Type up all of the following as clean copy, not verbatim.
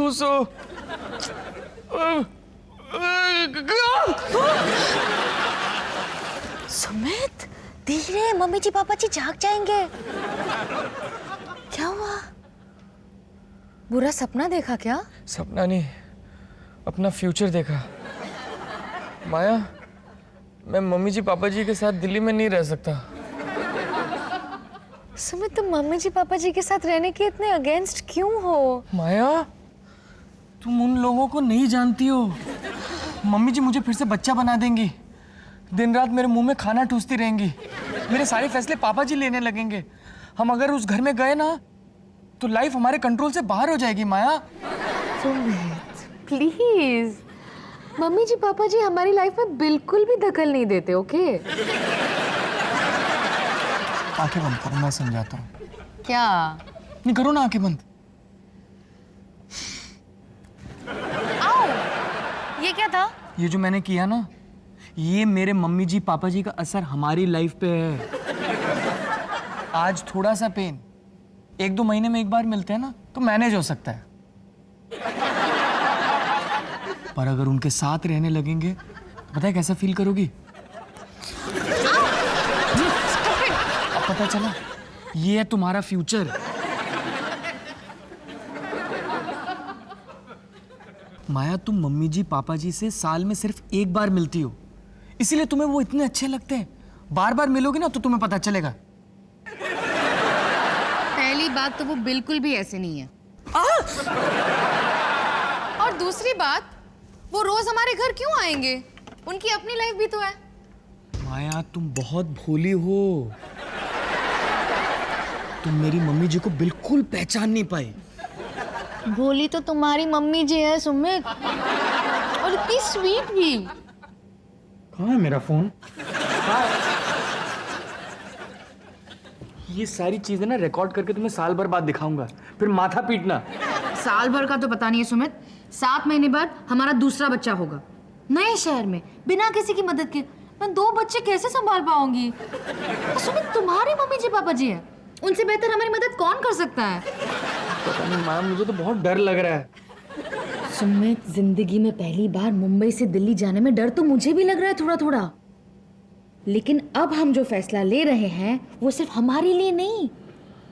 ठूसो। सुमित धीरे, मम्मी जी पापा जी जाग जाएंगे। क्या हुआ? बुरा सपना देखा क्या? सपना नहीं, अपना फ्यूचर देखा। माया, मैं मम्मी जी पापा जी के साथ दिल्ली में नहीं रह सकता। सुमित तुम मम्मी जी पापा जी के साथ रहने के इतने अगेंस्ट क्यों हो? माया, तुम उन लोगों को नहीं जानती हो। मम्मी जी मुझे फिर से बच्चा बना देंगी, दिन रात मेरे मुंह में खाना ठूसती रहेंगी, मेरे सारे फैसले पापा जी लेने लगेंगे। हम अगर उस घर में गए ना तो लाइफ हमारे कंट्रोल से बाहर हो जाएगी। माया सुमित प्लीज, मम्मी जी पापा जी हमारी लाइफ में बिल्कुल भी दखल नहीं देते। ओके आंखें बंद करो, मैं समझाता हूँ। क्या? नहीं करो ना आंखें बंद। आओ, ये क्या था? ये जो मैंने किया ना, ये मेरे मम्मी जी पापा जी का असर हमारी लाइफ पे है। आज थोड़ा सा पेन, 1-2 महीने में एक बार मिलते हैं ना तो मैनेज हो सकता है, पर अगर उनके साथ रहने लगेंगे तो पता है कैसा फील करोगी? अब पता चला, ये है तुम्हारा फ्यूचर। माया, तुम मम्मी जी पापा जी से साल में सिर्फ एक बार मिलती हो, इसीलिए तुम्हें वो इतने अच्छे लगते हैं। बार बार मिलोगी ना तो तुम्हें पता चलेगा। पहली बात तो वो बिल्कुल भी ऐसे नहीं है। और दूसरी बात, वो रोज हमारे घर क्यों आएंगे? उनकी अपनी लाइफ भी तो है। माया, तुम बहुत भोली हो। तुम मेरी मम्मी जी को बिल्कुल पहचान नहीं पाई। भोली तो तुम्हारी मम्मी जी है सुमित, और इतनी स्वीट भी। कहाँ है मेरा फोन? ये सारी चीजें ना रिकॉर्ड करके तुम्हें साल भर बाद दिखाऊंगा, फिर माथा पीटना। साल भर का तो पता नहीं है सुमित, 7 महीने बाद हमारा दूसरा बच्चा होगा, नए शहर में, बिना किसी की मदद के। मैं 2 बच्चे कैसे संभाल पाऊंगी? सुमित तुम्हारे मम्मी जी पापा जी है, उनसे बेहतर हमारी मदद कौन कर सकता है? पता नहीं माया, मुझे तो बहुत डर लग रहा है। सुमित, जिंदगी में पहली बार मुंबई से दिल्ली जाने में डर तो मुझे भी लग रहा है थोड़ा थोड़ा, लेकिन अब हम जो फैसला ले रहे हैं वो सिर्फ हमारे लिए नहीं,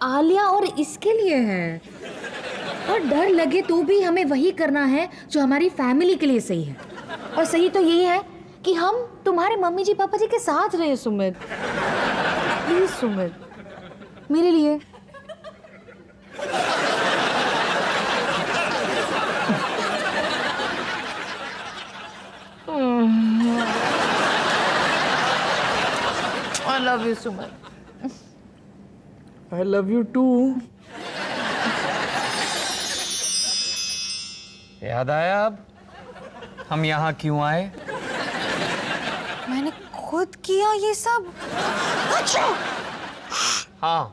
आलिया और इसके लिए है। और डर लगे तो भी हमें वही करना है जो हमारी फैमिली के लिए सही है, और सही तो यही है कि हम तुम्हारे मम्मी जी पापा जी के साथ रहे। सुमित प्लीज, सुमित मेरे लिए। I love you, Suman. I love you too. याद आया अब हम यहाँ क्यों आए? मैंने खुद किया ये सब। अच्छा। हाँ,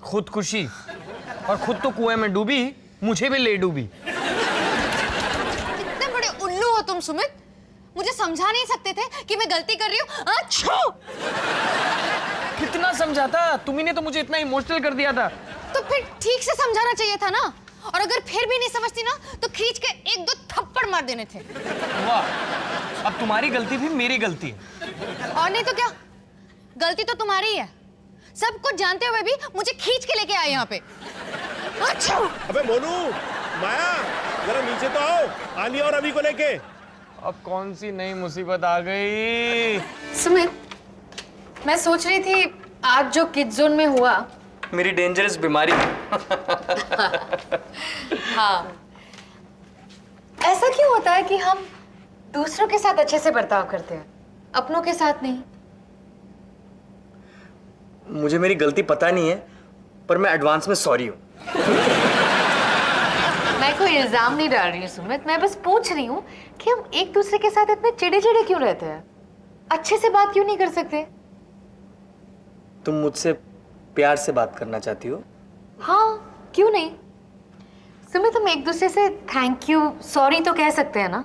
खुदकुशी, और खुद तो कुएं में डूबी, मुझे भी ले डूबी। इतने बड़े उल्लू हो तुम सुमित, मुझे समझा नहीं सकते थे कि मैं गलती कर रही हूँ? अच्छा, कितना समझाता, तुम्ही ने तो मुझे इतना इमोशनल कर दिया था। तो फिर ठीक से समझाना चाहिए था ना, और अगर फिर भी नहीं समझती ना तो खींच के 1-2 थप्पड़ मार देने थे। वाह, अब तुम्हारी गलती भी मेरी गलती है। और नहीं तो क्या, गलती तो तुम्हारी ही है। सब कुछ जानते हुए भी मुझे खींच के लेके आए यहाँ पे। अच्छा। अबे मोनू, माया, जरा नीचे तो आओ, आलिया और अभी को लेके। अब कौन सी नई मुसीबत आ गई? सुमित, मैं सोच रही थी आज जो किड जोन में हुआ, मेरी डेंजरस बीमारी। हाँ, ऐसा क्यों होता है कि हम दूसरों के साथ अच्छे से बर्ताव करते हैं, अपनों के साथ नहीं? मुझे मेरी गलती पता नहीं है, पर मैं एडवांस में सॉरी हूँ। मैं कोई इल्जाम नहीं डाल रही हूँ सुमित, मैं बस पूछ रही हूँ कि हम एक दूसरे के साथ इतने चिड़े-चिड़े क्यों रहते हैं? अच्छे से बात क्यों नहीं कर सकते? तुम मुझसे प्यार से बात करना चाहती हो? हाँ, क्यों नहीं? सुमित, हम एक दूसरे से थैंक यू, सॉरी तो कह सकते हैं ना?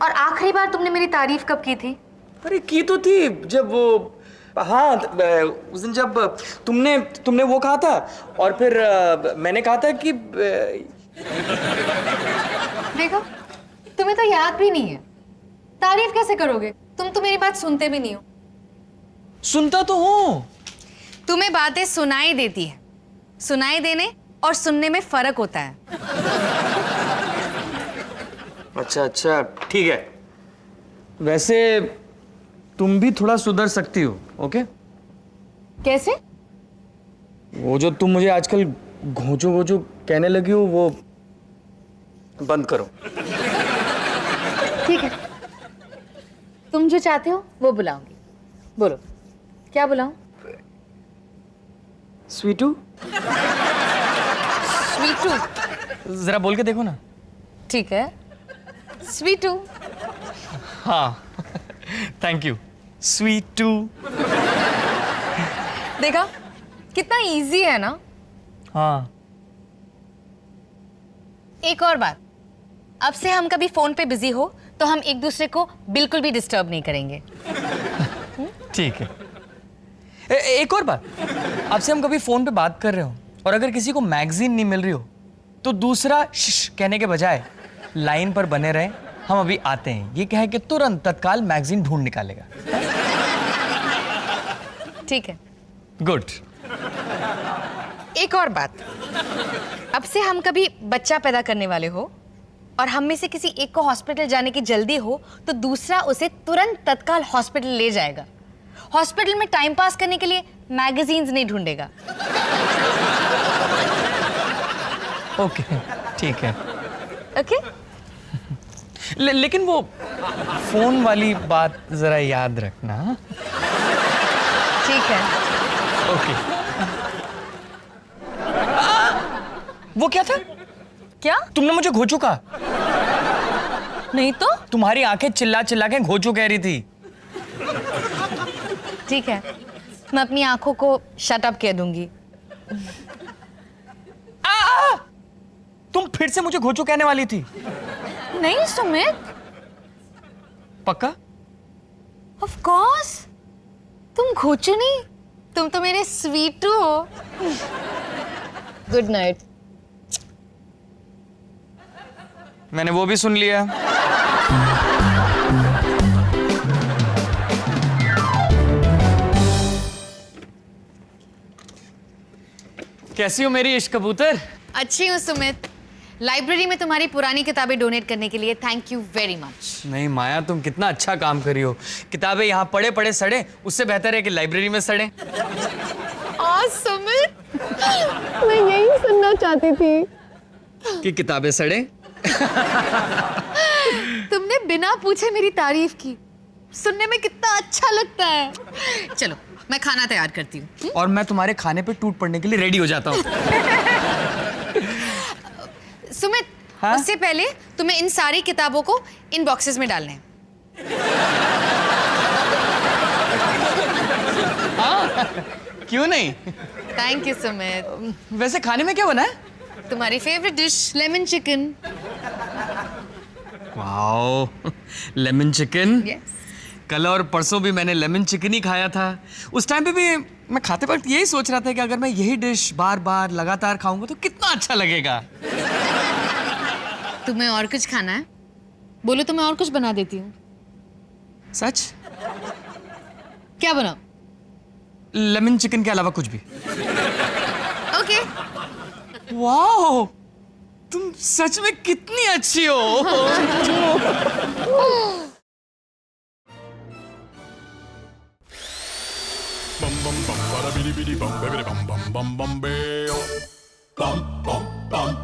और आखिरी बार तुमने मेरी तारीफ कब की थी? अरे की तो थी जब वो, हाँ, उस दिन जब तुमने वो कहा था, और फिर मैंने कहा था कि देखो, तुम्हें तो याद भी नहीं है। तारीफ कैसे करोगे? तुम तो मेरी बात सुनते भी नहीं हो। सुनता तो हूँ। तुम्हें बातें सुनाई देती है। सुनाई देने और सुनने में फर्क होता है। अच्छा अच्छा, ठीक है। वैसे तुम भी थोड़ा सुधर सकती हो, ओके? कैसे? वो जो तुम मुझे आजकल घोंचो घोंचो कहने लगी हो, वो बंद करो। ठीक है, तुम जो चाहते हो वो बुलाऊंगी। बोलो, क्या बुलाऊं? स्वीटू? स्वीटू? जरा बोल के देखो ना। ठीक है, स्वीटू। हाँ, थैंक यू, स्वीटू। देखा, कितना इजी है ना? हाँ। एक और बात, अब से हम कभी फोन पे बिजी हो तो हम एक दूसरे को बिल्कुल भी डिस्टर्ब नहीं करेंगे। ठीक है। एक और बात, अब से हम कभी फोन पे बात कर रहे हो और अगर किसी को मैगजीन नहीं मिल रही हो तो दूसरा शिश कहने के बजाय लाइन पर बने रहे, हम अभी आते हैं, ये कहे कि तुरंत तत्काल मैगजीन ढूंढ निकालेगा। ठीक है। गुड। एक और बात, अब से हम कभी बच्चा पैदा करने वाले हो और हम में से किसी एक को हॉस्पिटल जाने की जल्दी हो तो दूसरा उसे तुरंत तत्काल हॉस्पिटल ले जाएगा। हॉस्पिटल में टाइम पास करने के लिए मैगजीन्स नहीं ढूंढेगा। ओके, ठीक है। ओके? लेकिन वो फोन वाली बात जरा याद रखना। ठीक है। ओके। वो क्या था? क्या? तुमने मुझे घोचू कहा। नहीं तो? तुम्हारी आंखें चिल्ला चिल्ला के घोचू कह रही थी। ठीक है, मैं अपनी आंखों को शट अप कह दूंगी। तुम फिर से मुझे घोचू कहने वाली थी। नहीं सुमित, पक्का? ऑफ कोर्स, तुम घोचू नहीं, तुम तो मेरे स्वीटू हो। Good night. मैंने वो भी सुन लिया। कैसी हो मेरी इश्क कबूतर? अच्छी हूँ सुमित। लाइब्रेरी में तुम्हारी पुरानी किताबें डोनेट करने के लिए थैंक यू वेरी मच। नहीं माया, तुम कितना अच्छा काम करी हो। किताबें यहाँ पड़े पड़े सड़े, उससे बेहतर है कि लाइब्रेरी में सड़े। सुमित, मैं यही सुनना चाहती थी कि किताबें सड़े। तुमने बिना पूछे मेरी तारीफ की। सुनने में कितना अच्छा लगता है। चलो, मैं खाना तैयार करती हूँ। और मैं तुम्हारे खाने पे टूट पड़ने के लिए रेडी हो जाता हूँ। सुमित, हाँ? उससे पहले तुम्हें इन सारी किताबों को इन बॉक्सेस में डालने हैं। हाँ, क्यों नहीं? Thank you Sumit. वैसे खाने में क्या बना है? तुम्हारी favourite dish lemon chicken. Wow, lemon chicken. Yes. कल और परसों भी मैंने लेमन चिकन ही खाया था। उस टाइम पे भी मैं खाते वक्त यही सोच रहा था कि अगर मैं यही डिश बार बार लगातार खाऊंगा तो कितना अच्छा लगेगा। तुम्हें और कुछ खाना है? बोलो तो मैं और कुछ बना देती हूँ। सच? क्या बनाऊं? लेमन चिकन के अलावा कुछ भी। ओके। वाओ, तुम सच में कितनी अच्छी हो। Bum bum bum, bada bidi bidi bum, bidi bum bum bum bum bum, bum bum bum.